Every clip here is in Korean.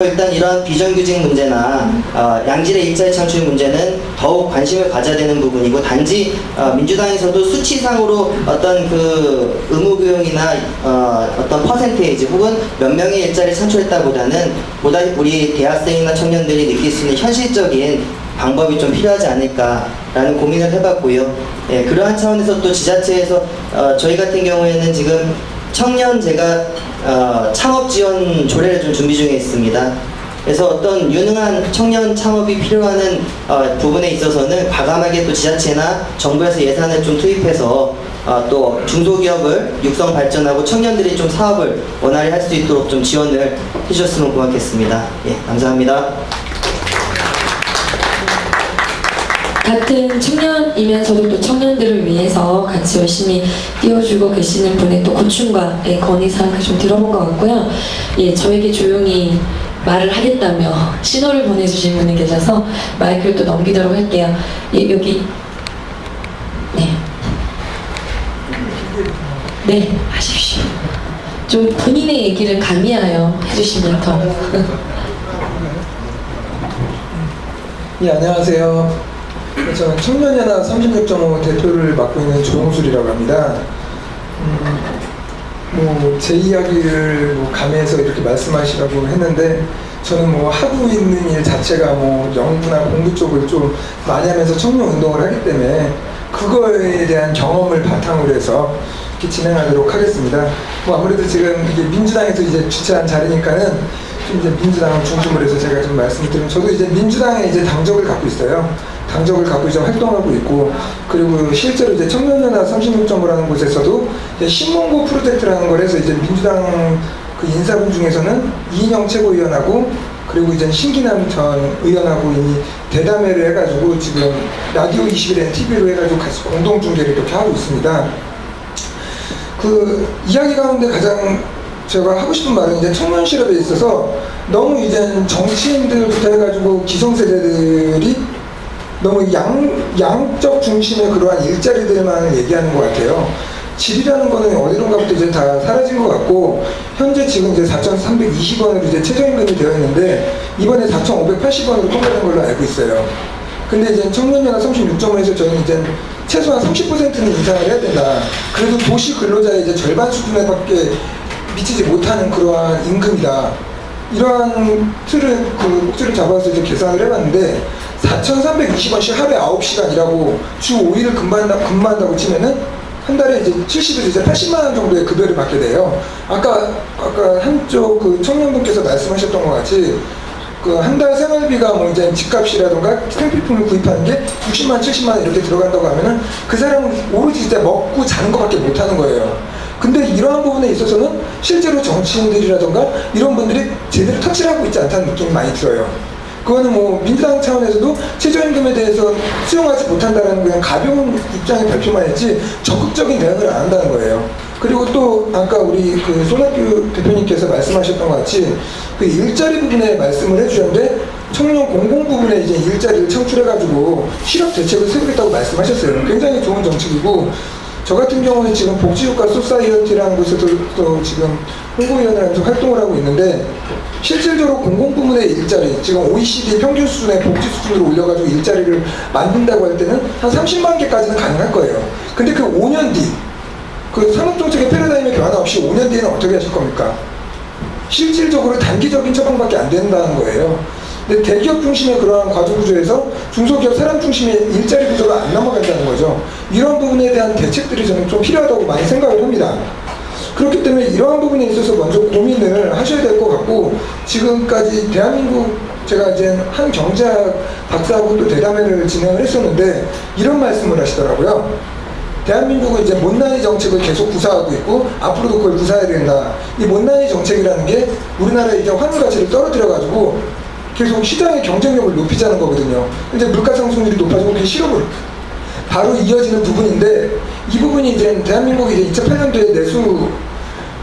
일단 이러한 비정규직 문제나 양질의 일자리 창출 문제는 더욱 관심을 가져야 되는 부분이고, 단지 민주당에서도 수치상으로 어떤 그 의무교육이나 어떤 퍼센테이지 혹은 몇 명의 일자리 창출했다보다는 보다 우리 대학생이나 청년들이 느낄 수 있는 현실적인 방법이 좀 필요하지 않을까라는 고민을 해봤고요. 예, 그러한 차원에서 또 지자체에서 저희 같은 경우에는 지금 청년 창업 지원 조례를 좀 준비 중에 있습니다. 그래서 어떤 유능한 청년 창업이 필요한 부분에 있어서는 과감하게 또 지자체나 정부에서 예산을 좀 투입해서 또 중소기업을 육성 발전하고 청년들이 좀 사업을 원활히 할 수 있도록 좀 지원을 해주셨으면 고맙겠습니다. 예, 감사합니다. 같은 청년이면서도 또 청년들을 위해서 같이 열심히 뛰어주고 계시는 분의 또 고충과 건의사항을 좀 들어본 것 같고요. 예, 저에게 조용히 말을 하겠다며 신호를 보내주신 분이 계셔서 마이크를 또 넘기도록 할게요. 예, 여기. 네, 하십시오. 좀 본인의 얘기를 가미하여 해주시면 더. 네, 안녕하세요. 저는 청년연합 36.5 대표를 맡고 있는 조용술이라고 합니다. 제 이야기를 가미해서 이렇게 말씀하시라고 했는데, 저는 하고 있는 일 자체가 연구나 공부 쪽을 좀 많이 하면서 청년 운동을 하기 때문에 그거에 대한 경험을 바탕으로 해서 이렇게 진행하도록 하겠습니다. 아무래도 지금 이게 민주당에서 이제 주최한 자리니까는 이제 민주당을 중심으로 해서 제가 좀 말씀을 드리면, 저도 이제 민주당에 이제 당적을 갖고 있어요. 당적을 갖고 이제 활동하고 있고, 그리고 실제로 이제 청년연합 36.5라는 곳에서도 신문고 프로젝트라는 걸 해서 이제 민주당 그 인사분 중에서는 이인영 최고위원하고 그리고 이제 신기남 전 의원하고 이 대담회를 해가지고 지금 라디오 21엔 TV로 해가지고 같이 공동 중계를 이렇게 하고 있습니다. 그 이야기 가운데 가장 제가 하고 싶은 말은 이제 청년 실업에 있어서 너무 이제 정치인들부터 해가지고 기성세대들이 너무 양적 중심의 그러한 일자리들만 얘기하는 것 같아요. 질이라는 거는 어디론가부터 이제 다 사라진 것 같고, 현재 지금 이제 4,320원으로 이제 최저임금이 되어 있는데, 이번에 4,580원으로 통과된 걸로 알고 있어요. 근데 이제 청년연합 36.5에서 저는 이제 최소한 30%는 인상을 해야 된다. 그래도 도시 근로자의 이제 절반 수준에밖에 미치지 못하는 그러한 임금이다. 이러한 목줄을 잡아서 이제 계산을 해봤는데, 4,320원씩 하루에 9시간 일하고 주 5일을 근무한다고 치면은 한 달에 이제 70에서 이제 80만원 정도의 급여를 받게 돼요. 아까 한쪽 그 청년분께서 말씀하셨던 것 같이 그 한 달 생활비가 이제 집값이라던가 생필품을 구입하는 게 60만, 70만원 이렇게 들어간다고 하면은 그 사람은 오로지 이제 먹고 자는 것밖에 못 하는 거예요. 근데 이러한 부분에 있어서는 실제로 정치인들이라던가 이런 분들이 제대로 터치를 하고 있지 않다는 느낌이 많이 들어요. 그거는 민주당 차원에서도 최저임금에 대해서 수용하지 못한다는 그냥 가벼운 입장의 발표만 했지 적극적인 대응을 안 한다는 거예요. 그리고 또 아까 우리 그 손학규 대표님께서 말씀하셨던 것 같이 그 일자리 부분에 말씀을 해주셨는데, 청년 공공 부분에 이제 일자리를 창출해가지고 실업 대책을 세우겠다고 말씀하셨어요. 굉장히 좋은 정책이고, 저 같은 경우는 지금 복지국가 소사이어티라는 곳에서 또 지금 홍보위원을 하면서 활동을 하고 있는데, 실질적으로 공공부문의 일자리, 지금 OECD 평균 수준의 복지 수준으로 올려가지고 일자리를 만든다고 할 때는 한 30만 개까지는 가능할 거예요. 근데 그 5년 뒤, 그 산업정책의 패러다임의 변화 없이 5년 뒤에는 어떻게 하실 겁니까? 실질적으로 단기적인 처방밖에 안 된다는 거예요. 근데 대기업 중심의 그러한 과조구조에서 중소기업 사람 중심의 일자리 구조로 안 넘어간다는 거죠. 이런 부분에 대한 대책들이 저는 좀 필요하다고 많이 생각을 합니다. 그렇기 때문에 이러한 부분에 있어서 먼저 고민을 하셔야 될 것 같고, 지금까지 대한민국 제가 이제 한 경제학 박사하고 또 대담회를 진행을 했었는데 이런 말씀을 하시더라고요. 대한민국은 이제 못난이 정책을 계속 구사하고 있고 앞으로도 그걸 구사해야 된다. 이 못난이 정책이라는 게 우리나라의 이제 환율 가치를 떨어뜨려가지고 계속 시장의 경쟁력을 높이자는 거거든요. 이제 물가 상승률이 높아지고 그게 실업을 바로 이어지는 부분인데, 이 부분이 이제 대한민국이 이제 2008년도에 내수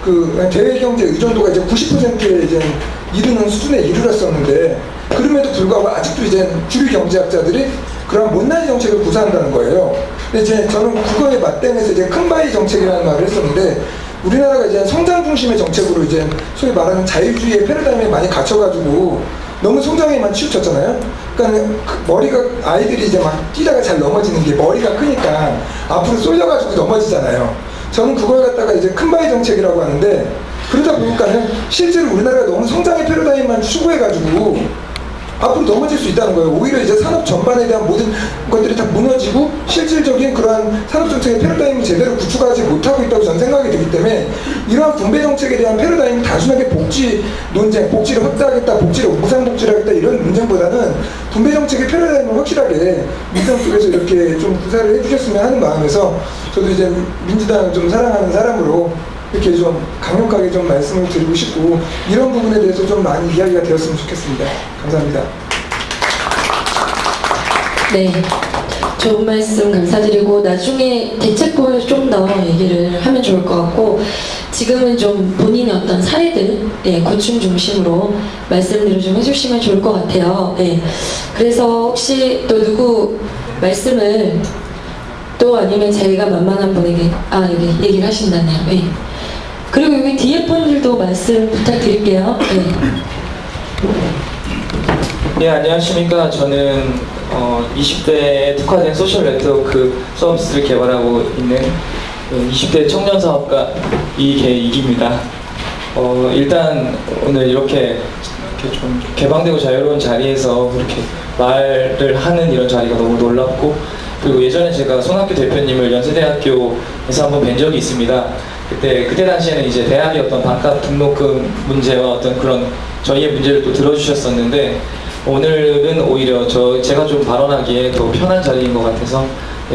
그 대외 경제 의존도가 이제 90%에 이제 이르는 수준에 이르렀었는데, 그럼에도 불구하고 아직도 이제 주류 경제학자들이 그런 못난이 정책을 구사한다는 거예요. 근데 저는 그거에 맞대면서 이제 큰바위 정책이라는 말을 했었는데, 우리나라가 이제 성장 중심의 정책으로 이제 소위 말하는 자유주의의 패러다임에 많이 갇혀가지고 너무 성장에만 치우쳤잖아요. 그러니까 머리가 아이들이 이제 막 뛰다가 잘 넘어지는 게 머리가 크니까 앞으로 쏠려가지고 넘어지잖아요. 저는 그걸 갖다가 이제 큰 바위 정책이라고 하는데 그러다 보니까는 실제로 우리나라가 너무 성장의 패러다임만 추구해가지고 앞으로 넘어질 수 있다는 거예요. 오히려 이제 산업 전반에 대한 모든 것들이 다 무너지고 실질적인 그러한 산업 정책의 패러다임을 제대로 구축하지 못하고 있다고 저는 생각이 들기 때문에 이러한 분배 정책에 대한 패러다임이 단순하게 복지 논쟁, 복지를 확대하겠다, 복지를 무상 복지를 하겠다 이런 논쟁보다는 분배 정책의 패러다임을 확실하게 민주당 쪽에서 이렇게 좀 구사를 해주셨으면 하는 마음에서 저도 이제 민주당을 좀 사랑하는 사람으로 이렇게 좀 강력하게 좀 말씀을 드리고 싶고 이런 부분에 대해서 좀 많이 이야기가 되었으면 좋겠습니다. 감사합니다. 네, 좋은 말씀 감사드리고 나중에 대책본을 좀 더 얘기를 하면 좋을 것 같고 지금은 좀 본인의 어떤 사례들 고충 중심으로 말씀들을 좀 해주시면 좋을 것 같아요. 네, 그래서 혹시 또 누구 말씀을 또 아니면 제가 만만한 분에게 여기 얘기를 하신다네요. 네. 그리고 여기 뒤에 분들도 말씀 부탁드릴게요. 네. 네, 안녕하십니까. 저는 20대에 특화된 소셜 네트워크 서비스를 개발하고 있는 20대 청년 사업가 이계익입니다. 일단 오늘 이렇게 좀 개방되고 자유로운 자리에서 이렇게 말을 하는 이런 자리가 너무 놀랍고 그리고 예전에 제가 손학규 대표님을 연세대학교에서 한번 뵌 적이 있습니다. 그때 당시에는 이제 대학의 어떤 반값 등록금 문제와 어떤 그런 저희의 문제를 또 들어주셨었는데 오늘은 오히려 제가 좀 발언하기에 더 편한 자리인 것 같아서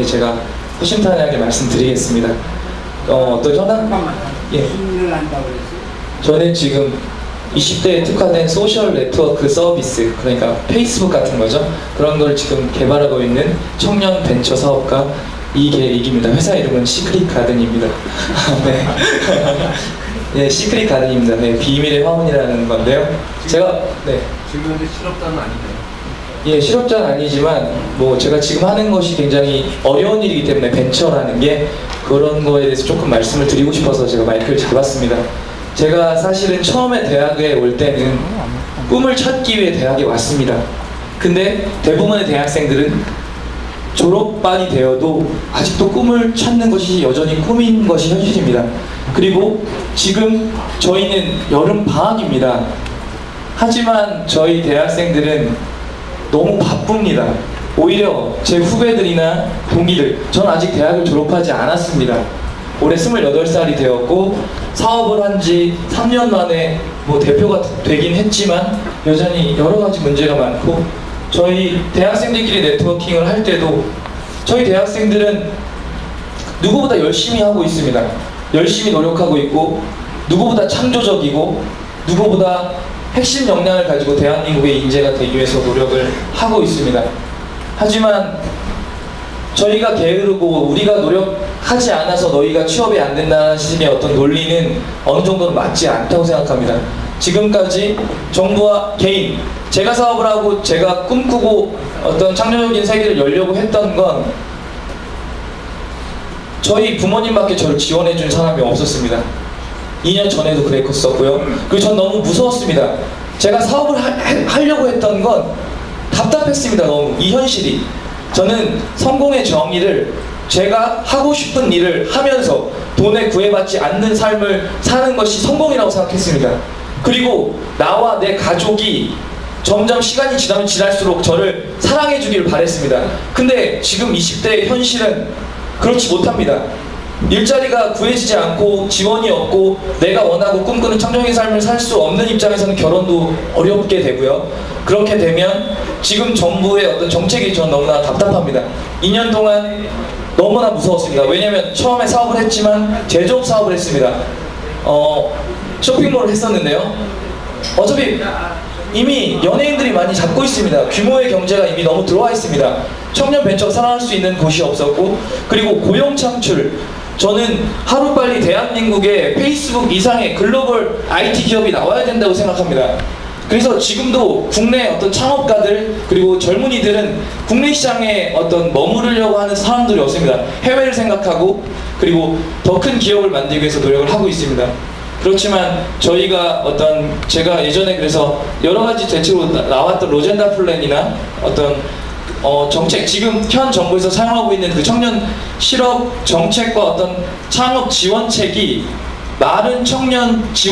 제가 허심탄회하게 말씀드리겠습니다. 어떤 현황? 예. 저는 지금 20대에 특화된 소셜 네트워크 서비스, 그러니까 페이스북 같은 거죠. 그런 걸 지금 개발하고 있는 청년 벤처 사업가 이계익입니다. 회사 이름은 시크릿 가든입니다. 네. 네, 시크릿 가든입니다. 네, 비밀의 화원이라는 건데요. 제가 지금 현재 실업자는 아니네요. 예, 실업자는 아니지만 뭐 제가 지금 하는 것이 굉장히 어려운 일이기 때문에 벤처라는 게 그런 거에 대해서 조금 말씀을 드리고 싶어서 제가 마이크를 잡았습니다. 제가 사실은 처음에 대학에 올 때는 꿈을 찾기 위해 대학에 왔습니다. 근데 대부분의 대학생들은 졸업반이 되어도 아직도 꿈을 찾는 것이 여전히 꿈인 것이 현실입니다. 그리고 지금 저희는 여름 방학입니다. 하지만 저희 대학생들은 너무 바쁩니다. 오히려 제 후배들이나 동기들, 저는 아직 대학을 졸업하지 않았습니다. 올해 28살이 되었고 사업을 한 지 3년 만에 뭐 대표가 되긴 했지만 여전히 여러 가지 문제가 많고 저희 대학생들끼리 네트워킹을 할 때도 저희 대학생들은 누구보다 열심히 하고 있습니다. 열심히 노력하고 있고 누구보다 창조적이고 누구보다 핵심 역량을 가지고 대한민국의 인재가 되기 위해서 노력을 하고 있습니다. 하지만 저희가 게으르고 우리가 노력하지 않아서 너희가 취업이 안 된다는 식의 어떤 논리는 어느 정도는 맞지 않다고 생각합니다. 지금까지 정부와 개인, 제가 사업을 하고 제가 꿈꾸고 어떤 창조적인 세계를 열려고 했던 건 저희 부모님밖에 저를 지원해 준 사람이 없었습니다. 2년 전에도 그랬었고요. 그리고 전 너무 무서웠습니다. 제가 사업을 하려고 했던 건 답답했습니다. 너무 이 현실이. 저는 성공의 정의를 제가 하고 싶은 일을 하면서 돈에 구애받지 않는 삶을 사는 것이 성공이라고 생각했습니다. 그리고 나와 내 가족이 점점 시간이 지나면 지날수록 저를 사랑해 주기를 바랬습니다. 근데 지금 20대의 현실은 그렇지 못합니다. 일자리가 구해지지 않고 지원이 없고 내가 원하고 꿈꾸는 창조적인 삶을 살 수 없는 입장에서는 결혼도 어렵게 되고요. 그렇게 되면 지금 정부의 어떤 정책이 전 너무나 답답합니다. 2년 동안 너무나 무서웠습니다. 왜냐면 처음에 사업을 했지만 제조업 사업을 했습니다. 쇼핑몰을 했었는데요. 어차피 이미 연예인들이 많이 잡고 있습니다. 규모의 경제가 이미 너무 들어와 있습니다. 청년 벤처가 살아날 수 있는 곳이 없었고, 그리고 고용 창출, 저는 하루빨리 대한민국에 페이스북 이상의 글로벌 IT 기업이 나와야 된다고 생각합니다. 그래서 지금도 국내 어떤 창업가들 그리고 젊은이들은 국내 시장에 어떤 머무르려고 하는 사람들이 없습니다. 해외를 생각하고 그리고 더 큰 기업을 만들기 위해서 노력을 하고 있습니다. 그렇지만 저희가 제가 예전에 그래서 여러 가지 대책으로 나왔던 로젠다 플랜이나 어떤 정책, 지금 현 정부에서 사용하고 있는 그 청년 실업 정책과 어떤 창업 지원책이 마른 청년 지원